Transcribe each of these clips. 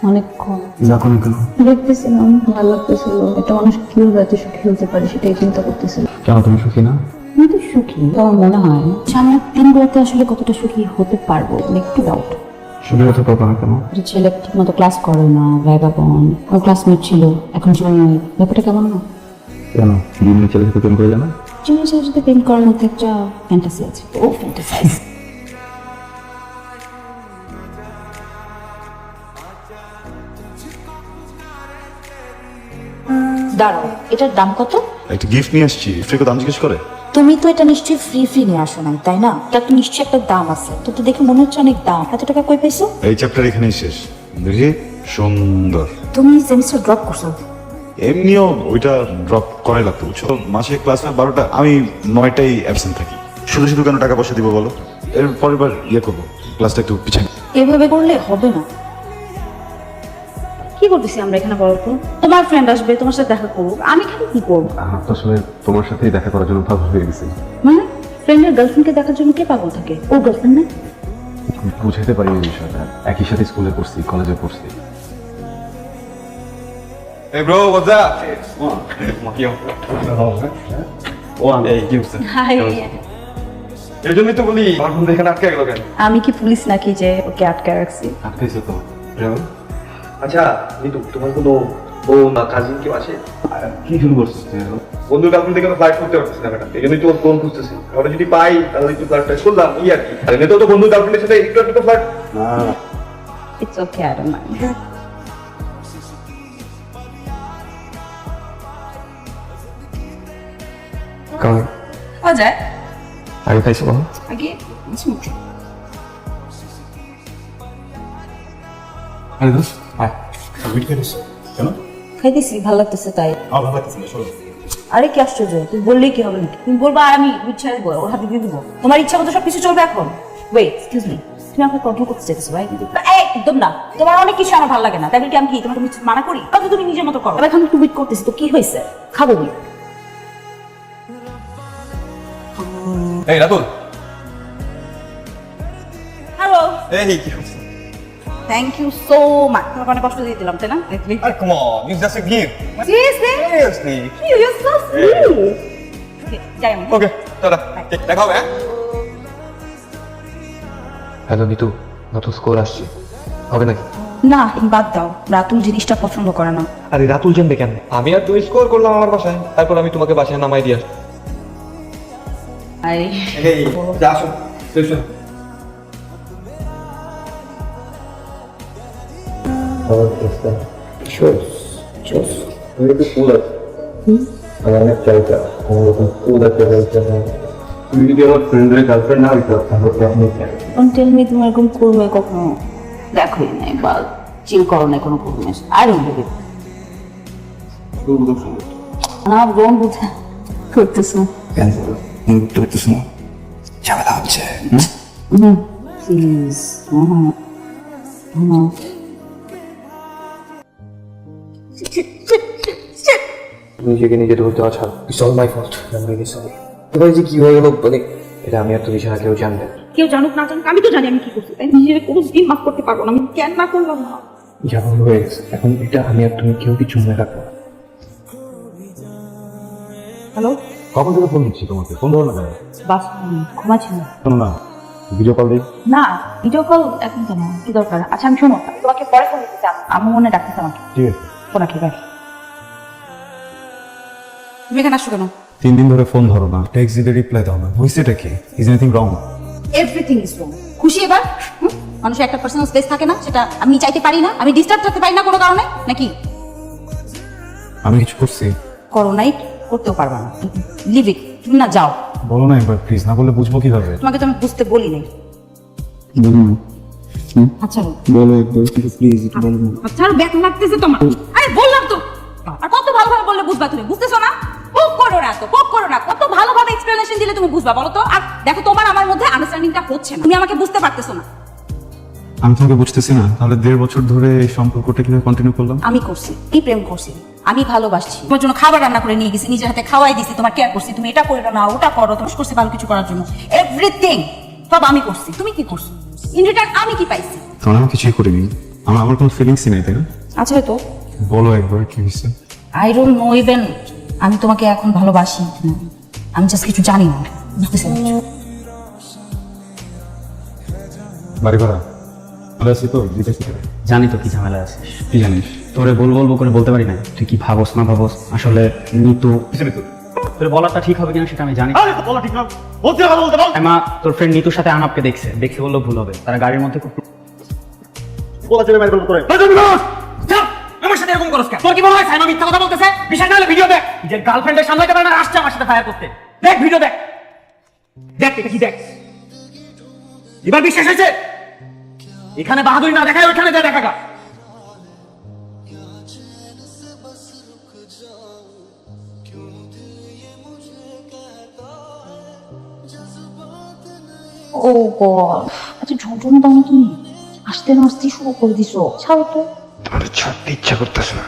অনেকক্ষণ দেখতেছিলাম, ভালো লাগতেছিল। একটা মানুষ কিভাবে এত সুখী হতে পারে সেটাই চিন্তা করতেছিল। কেন তুমি সুখী না? আমি তো সুখী, আমার মনে হয় সামনের দিনগুলোতে আসলে কতটা সুখী হতে পারবো একটু ডাউট। সুখী হতে পারবো না কেন? যে ছেলে ঠিক মতো ক্লাস করে না, ভাইবা বোন ওর ক্লাসমেট ছিল, এখন জুনিয়র। ব্যাপারটা কেমন না? কেন জুনিয়র ছেলের সাথে প্রেম করে জানা? জুনিয়র ছেলের সাথে প্রেম করার মধ্যে একটা ফ্যান্টাসি আছে, ও ফ্যান্টাসাইজ। দাঁড়াও, এটার দাম কত? একটা গিফট নিয়ে আসছি, ফ্রিকে দাম জিজ্ঞেস করে। তুমি তো এটা নিশ্চয়ই ফ্রি নিয়ে আসো নাই, তাই না? এটা তো নিশ্চয়ই একটা দাম আছে। তো তো দেখে মনে হচ্ছে অনেক দাম। এত টাকা কই পাইছো? এই চ্যাপ্টার এখানেই শেষ। দেখি সুন্দর। তুমি সেমিস্টার ড্রপ করছো? এমনিও ওইটা ড্রপ করাই লাগতো, বুঝছো। মাসে ক্লাস হয় 12টা, আমি 9টাই অ্যাবসেন্ট থাকি। শুধু শুধু কেন টাকা পয়সা দিব বলো? এর পরের বার করবো, ক্লাসটা একটু পিছাই। এভাবে করলে হবে না। কি করতেছি আমরা এখানে বলতো? তোমার ফ্রেন্ড আসবে, তোমার সাথে দেখা করুক, আমি খালি কি করবো? আমার তো আসলে তোমার সাথেই দেখা করার জন্য পাগল হয়ে গেছি। মানে ফ্রেন্ডের গার্লফ্রেন্ডকে দেখার জন্য কে পাগল থাকে? ও গার্লফ্রেন্ড না? বুঝাইতে পারি এই বিষয়টা। একই সাথে স্কুলে পড়ছি, কলেজে পড়ছি। Hey bro, what's up? Hi. এই জন্যই তো বলি আমার বন্ধু এখানে আটকে গেল কেন? আমি কি পুলিশ নাকি যে ওকে আটকায় রাখছি? আটকাইছো তো প্রেম? আচ্ছা নিতু, তোমার কোনো বোন বা কাজিন কেউ আছে? কি শুরু করছিস তুই এখন? বন্ধুর গার্লফ্রেন্ড থেকে ফ্লাইট করতে পারতেছি না ম্যাডাম, এই জন্যই তো ফোন খুঁজতেছি। ওটা যদি পাই তাহলে একটু ফ্লাইট করলাম, এই আর কি। আর এমনিতেও তো বন্ধুর গার্লফ্রেন্ডের সাথে একটু একটু ফ্লাইট। না it's okay, I don't mind. কারণ ও যায় আগে খাইছো বলো? আগে আরে দোস্ত আয়। কেন? খাইতেছি, ভালো লাগতেছে তাই। আমার ভালো লাগতেছে না, শোনো। আরে কি আশ্চর্য, তুমি বললেই কি হবে নাকি? তুমি বলবা আর আমি ইচ্ছা দেবো, ওর হাতে দিয়ে দেবো। তোমার ইচ্ছা মতো সবকিছু চলবে এখন। ওয়েট, এক্সকিউজ মি, তুমি আমাকে কন্ট্রোল করতে চাইছো ভাই? একদম না, তোমার অনেক কিছু আমার ভালো লাগে না, তাই বলে কি আমি কি তোমার তুমি মানা করি? কত তুমি নিজের মতো করো। এখন একটু ওয়েট করতেছি, তো কি হয়েছে? খাবো বলি। এই রাতুল, হ্যালো, এই কি হচ্ছে? Thank you so much. তোমাকে অনেক কষ্ট দিয়ে দিলাম, তাই না? আরে come on, it's just a gift. Seriously? Seriously? You're so sweet. যাই আমি। ওকে, টাটা। দেখা হবে। হ্যালো নিতু, নতুন স্কোর আসছে, হবে নাকি? না, বাদ দাও, রাতুল জিনিসটা পছন্দ করে না। আরে রাতুল জানবে কেন? আমি আর তুই স্কোর করলাম আমার বাসায়, তারপর আমি তোমাকে বাসায় নামাই দিয়ে আসবো। আরে এই যা আসো, স্টেশন। চোস তুমি একটু কুল আছে। আমার অনেক চাইটা আমার ওরকম কুল আছে বলছে না। তুমি যদি আমার ফ্রেন্ডের গার্লফ্রেন্ড না হইতো তাহলে আপনি ডোন্ট টেল মি তুমি এরকম করবে কখনো। দেখোই নাই বা চিল করো না কোনো করবে। I don't believe. না বোন বুঝা করতেছো। ক্যান্সেল বুঝতে পারতেছি না, ঝামেলা হচ্ছে। প্লিজ। নিজেকে নিজে দোষ দেওয়া ছাড়। It's all my fault. আমি রিয়েলি সরি। এবার যে কি হয়ে গেল মানে এটা আমি আর তুই ছাড়া কেউ জানবে না। কেউ জানুক না জানুক, আমি তো জানি আমি কি করছি। তাই নিজের কোনো দিন মাফ করতে পারবো না। আমি কেন না করলাম না? যা হলো হয়ে গেছে, এখন এটা আমি আর তুমি কেউ কিছু মনে রাখবো না। হ্যালো, কখন থেকে ফোন দিচ্ছি তোমাকে, ফোন ধরো না কেন? বাস ঘুমাচ্ছি না। শোনো না, ভিডিও কল দিই। না, ভিডিও কল এখন কেন, কি দরকার? আচ্ছা আমি শোনো, আমি তোমাকে পরে ফোন দিতে চাই। আমার মনে ডাকতেছে আমাকে। ঠিক আছে। ফোন রাখি, বাই। তুমি এখানে আসছো কেন? 3 দিন ধরে ফোন ধরো না, টেক্সট দিতে রিপ্লাই দাও না, হয়েছেটা কি? Is anything wrong? Everything is wrong. খুশি এবার? মানুষের একটা পার্সোনাল স্পেস থাকে না, সেটা আমি চাইতে পারি না? আমি ডিস্টার্ব থাকতে পারি না কোনো কারণে নাকি? আমি কিছু করছি? করো নাই, করতেও পারবা না। লিভ ইট, তুমি না যাও। বলো না একবার প্লিজ, না বললে বুঝবো কিভাবে? তোমাকে তো আমি বুঝতে বলি নাই। বলুন আচ্ছা বলো একবার প্লিজ, একটু বলো। আচ্ছা, আর ব্যাক লাগতেছে তোমার। আরে বললাম তো, আর কত ভালোভাবে বললে বুঝবা? তুমি বুঝতেছো না? পোক করো না তো, পোক করো না। কত ভালোভাবে এক্সপ্লেনেশন দিলে তুমি বুঝবা বলো তো? আর দেখো, তোমার আমার মধ্যে আন্ডারস্ট্যান্ডিংটা হচ্ছে না। তুমি আমাকে বুঝতে পারতেছো না। আমি তোমাকে বুঝতেছি না, তাহলে 1.5 বছর ধরে এই সম্পর্কটা কিভাবে কন্টিনিউ করলাম? আমি করছি, কি প্রেম করছি, আমি ভালোবাসছি। তোমার জন্য খাবার রান্না করে নিয়ে গেছি, নিজের হাতে খাওয়াই দিছি, তোমার কেয়ার করছি, তুমি এটা করো না ওটা করো, তোমার করছি ভালো কিছু করার জন্য। এভরিথিং সব আমি করছি। তুমি কি করছো? ইন রিটার্ন আমি কি পাইছি? কারণ আমি কিছুই করিনি, আমার কোনো ফিলিংসই নেই, তাই না? আচ্ছা হয়তো বলো একবার কি হয়েছে। আই ডোন্ট নো ইভেন আমি তোমাকে এখন ভালোবাসি কিনা। আমি জাস্ট কিছু জানি না, বুঝতেছি না কিছু। বাড়ি ভাড়া ভালো আছি তো, জিজ্ঞাসা করে। জানি তো কি ঝামেলা আছে। কি জানিস? তোরে বলবো করে বলতে পারি না, তুই কি ভাবস না ভাবস। আসলে নিতু তোর বলাটা ঠিক হবে কিনা সেটা আমি জানি। বলা ঠিক না, বলতে কথা বলতে বল। মা তোর ফ্রেন্ড নিতুর সাথে আনাপকে দেখছে বললেও ভুল হবে। তারা গাড়ির মধ্যে খুব বলা চলে বাইরে করে। আমার সাথে এরকম করস কেন? তোর কি মনে হয় সাইমা মিথ্যা কথা বলতেছে? বিশ্বাস না হলে ভিডিও দেখ। যে গার্লফ্রেন্ডের সামলাইতে পারে না, আসছে আমার সাথে ফায়ার করতে। দেখ ভিডিও দেখ, দেখ এটা কি দেখ। এবার বিশ্বাস হয়েছে? এখানে বাহাদুরি না দেখায় ওইখানে যা দেখা গা। ও গড, আচ্ছা ঝনঝনা দাও না তুমি, আসতে না আসতে শুরু করে দিছো। ছাড়ো তো, তোমার ছাড়তে ইচ্ছা করতেছে না।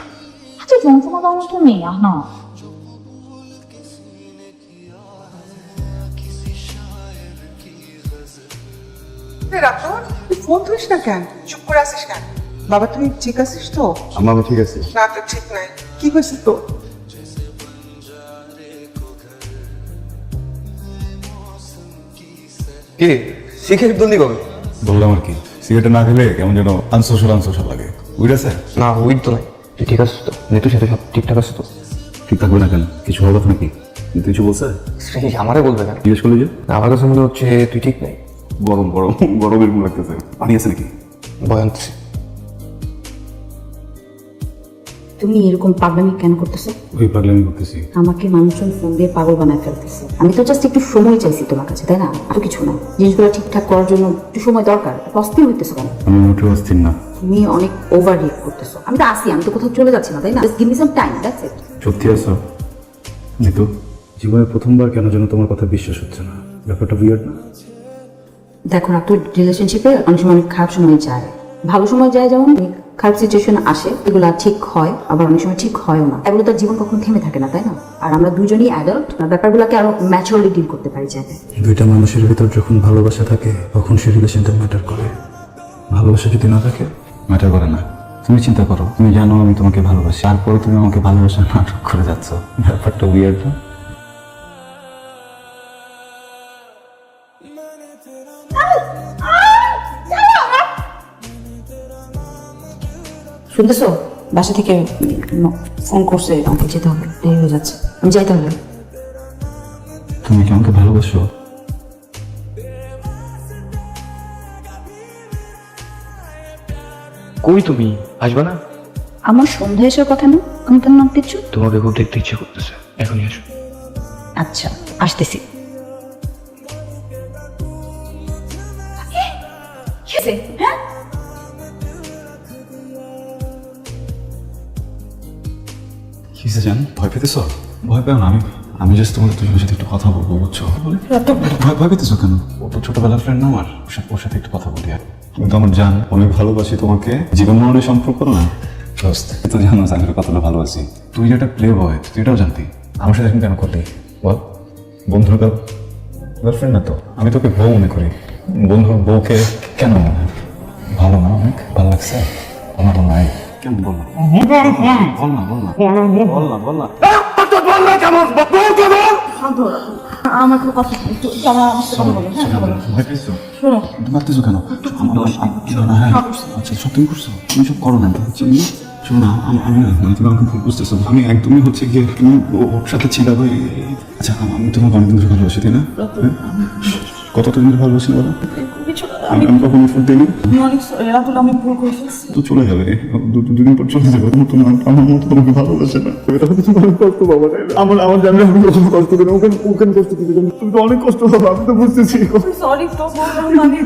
আচ্ছা ঝনঝনা দাও না তুমি, না। রাতুল, তুই ফোন ধরিস না কেন? চুপ করে আসিস কেন? বাবা তুমি ঠিক আছিস তো? আম্মা আমি ঠিক আছে। না তো ঠিক নাই। কি হয়েছে তো? কি শিখের বন্দি কবে? বললাম আর কি, সিগারেট না খেলে কেমন যেন আনসোশাল লাগে। উইড আছে? না উইক তো নাই। তুই ঠিক আছিস তো? নেতুর সাথে সব ঠিকঠাক আছে তো? ঠিক থাকবে না কেন? কিছু হওয়ার কথা নাকি? তুই কিছু বলছে? শ্রেণী আমারে বলবে কেন? জিজ্ঞেস করলি যে? না, আমার কাছে মনে হচ্ছে তুই ঠিক নাই। গরম এরকম লাগতেছে। পানি আছে নাকি? বয়ান্ত তুমি এরকম পাগলামি কেন করতেছো? ওই পাগলামি করতেছি। আমাকে মানুষজন ফোন দিয়ে পাগল বানায় ফেলতেছে। আমি তো জাস্ট একটু সময় চাইছি তোমার কাছে, তাই না? আর কিছু না। জিনিসগুলো ঠিকঠাক করার জন্য একটু সময় দরকার। অস্থির হইতেছো কেন? আমি মোটেও অস্থির না। তুমি অনেক ওভার রিয়েক্ট করতেছো। আমি তো আসি, আমি তো কোথাও চলে যাচ্ছি না, তাই না? Just give me some time, that's it. সত্যি আছো জিতু? জীবনে প্রথমবার কেন যেন তোমার কথা বিশ্বাস হচ্ছে না। ব্যাপারটা উইয়ার্ড না? দেখো না, তো রিলেশনশিপে অনেক সময় অনেক খারাপ সময় যায়, ভালো সময় যায়, যেমন খারাপ সিচুয়েশন আসে, এগুলো ঠিক হয়, আবার অনেক সময় ঠিক হয়ও না। এগুলো তার জীবন কখনো থেমে থাকে না, তাই না? আর আমরা দুজনই অ্যাডাল্ট, ব্যাপারগুলোকে আরো ম্যাচুরালি ডিল করতে পারি চাইলে। দুইটা মানুষের ভিতর যখন ভালোবাসা থাকে তখন সেই রিলেশনটা ম্যাটার করে। ভালোবাসা যদি না থাকে ম্যাটার করে না। তুমি চিন্তা করো, তুমি জানো আমি তোমাকে ভালোবাসি, তারপরে তুমি আমাকে ভালোবাসার নাটক করে যাচ্ছ। ব্যাপারটা উইয়ার্ড না? শুনতেছো? বাসা থেকে ফোন করছে, আমাকে যেতে হবে, দেরি হয়ে যাচ্ছে, আমি যাইতে হবে। তুমি কি আমাকে ভালোবাসো? কই তুমি আসবে না? আমার সন্ধ্যা এসার কথা না, আমি কেন নাম দিচ্ছ? তোমাকে খুব দেখতে ইচ্ছে করতেছে, এখনই আসো। আচ্ছা আসতেছি। কি হয়েছে? হ্যাঁ, কিসে জান? ভয় পেতেছো? ভয় পেও না, আমি জাস্ট তোমাদের দুজনের সাথে একটু কথা বলবো, বুঝছো? ভয় পেতেছো কেন? ও তো ছোটবেলার ফ্রেন্ড না আমার, ওর সাথে একটু কথা বলি। আর তুমি তো আমার জান, অনেক ভালোবাসি তোমাকে, জীবন মরণের সম্পর্ক না দোস্ত। তুই তো জানো আমি কতটা ভালোবাসি। তুই যেটা প্লে বয়, তুই এটাও জানতি। আমার সাথে এখন কেন করলি বল? বন্ধুর গার্লফ্রেন্ড না তো, আমি তোকে বউ মনে করি। বন্ধুর বউকে কেন মনে হয়? ভালো না? অনেক ভালো লাগছে? আমার তো নাই। কেন বল না? বল না। আমার কোনো কথা নেই, একটু আমার সাথে কথা বলো, হ্যাঁ, কথা বলো। ভয় পেয়েছো? শোনো, তুমি মারতেছো কেন? হ্যাঁ আচ্ছা সব তুমি করছো, তুমি সব করো না। চিনি শোনো না, আমি তুমি আমাকে ভুল বুঝতেছো। আমি একদমই হচ্ছে গিয়ে তুমি ওর সাথে ছিলাম। আচ্ছা আমি তোমাকে অনেকদিন ধরে ভালোবাসি, তাই না? কতটা দিন ধরে ভালোবাসি বলো? আমি কখনো ফুট দিইনি। আমি ভুল করে ফেলছি। তো চলে যাবে, দুদিন পর চলে যাবে। তুমি আমার মতো তোমাকে ভালোবাসে না। এটা তো কিছু অনেক কষ্ট পাবো, তাই না? আমার জানলে আমি কখনো কষ্ট দিই না, ওখানে কষ্ট দিই। তুমি তো অনেক কষ্ট পাবো, আমি তো বুঝতেছি। সরি তো বললাম, আমি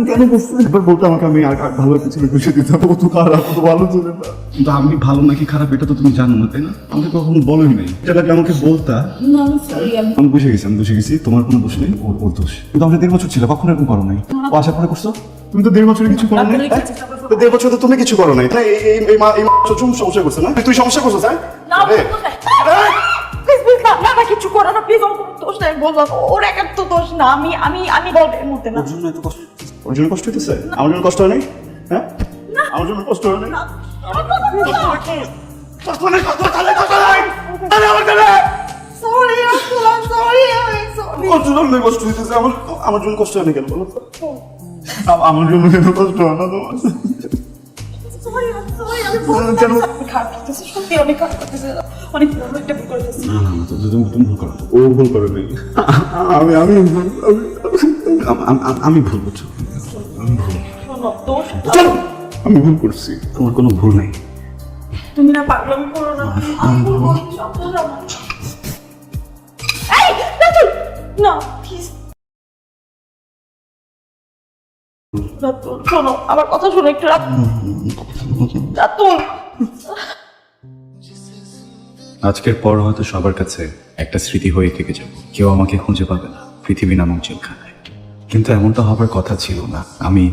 কেন বুঝতে একবার বলতে আমাকে, আমি আর ভালো কিছু বুঝে দিতাম। কত খারাপ, কত ভালো ছিল না। কিন্তু আমি ভালো নাকি খারাপ এটা তো তুমি জানো না, তাই না? আমাকে কখনো বলোই নাই। যেটাকে আমাকে বলতা। আমি বুঝে গেছি তোমার কোনো দোষ নেই, ওর দোষ। কিন্তু আমাদের 1.5 বছর ছিল, কখনো এরকম করো নাই। ও আসার পরে করছো? তুমি তো 1.5 বছরে কিছু করো নাই। 1.5 বছর তো তুমি কিছু করো নাই। এই সমস্যা করছে না? তুই সমস্যা করছো, তাই? কিছু করো না প্লিজ, আমার কোনো দোষ নাই, বললাম ওর একার তো দোষ না। আমি বলবো এর মধ্যে না। ওর জন্য এত কষ্ট, ওর জন্য কষ্ট হইতেছে? আমার জন্য কষ্ট হয় নাই? হ্যাঁ আমার জন্য কষ্ট হয় না কষ্ট হইতেছে আমার জন্য কষ্ট হয় না কেন বলো আমার জন্য কেন কষ্ট হয় না তোমার কেন সত্যি অনেক খারাপ করতেছে, অনেক বড় একটা ভুল করতেছে। না না না তুমি ভুল করো ও ভুল করে নেই আমি ভুল করছি শোনো, দোষ আমি ভুল করছি তোমার কোনো ভুল নেই তুমি না পাগলামি করো না। এই, রাতুল! না, please। রাতুল, শোনো, আমার কথা শোনো একটু। রাতুল! আজকের পর হয়তো সবার কাছে একটা স্মৃতি হয়ে থেকে যাব, কেউ আমাকে খুঁজে পাবে না পৃথিবী নামক জেলখানায়। কিন্তু এমনটা হবার কথা ছিল না। আমি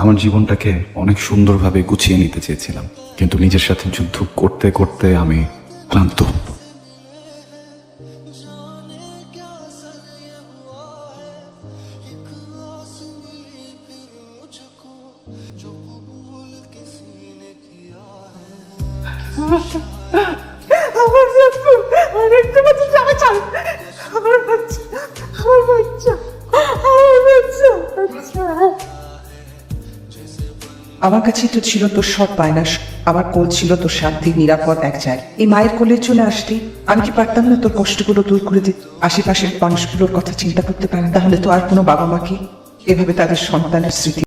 আমার জীবনটাকে অনেক সুন্দরভাবে গুছিয়ে নিতে চেয়েছিলাম, কিন্তু নিজের সাথে যুদ্ধ করতে করতে আমি ক্লান্ত। আমার রাতুল, আমার একটা বাচ্চা, আমার চাল, আমার বাচ্চা, আমার বাচ্চা, আমার বাচ্চা। আমার কাছে তো ছিল তোর সব বায়না, আমার কোল ছিল তোর শান্তি নিরাপদ এক জায়গায়। এই মায়ের কোলে চলে আসলি, আমি কি পারতাম না তোর কষ্টগুলো দূর করে দিতে? আশেপাশের মানুষগুলোর কথা চিন্তা করতে পারি, তাহলে তো আর কোনো বাবা মাকে এভাবে তাদের সন্তানের স্মৃতি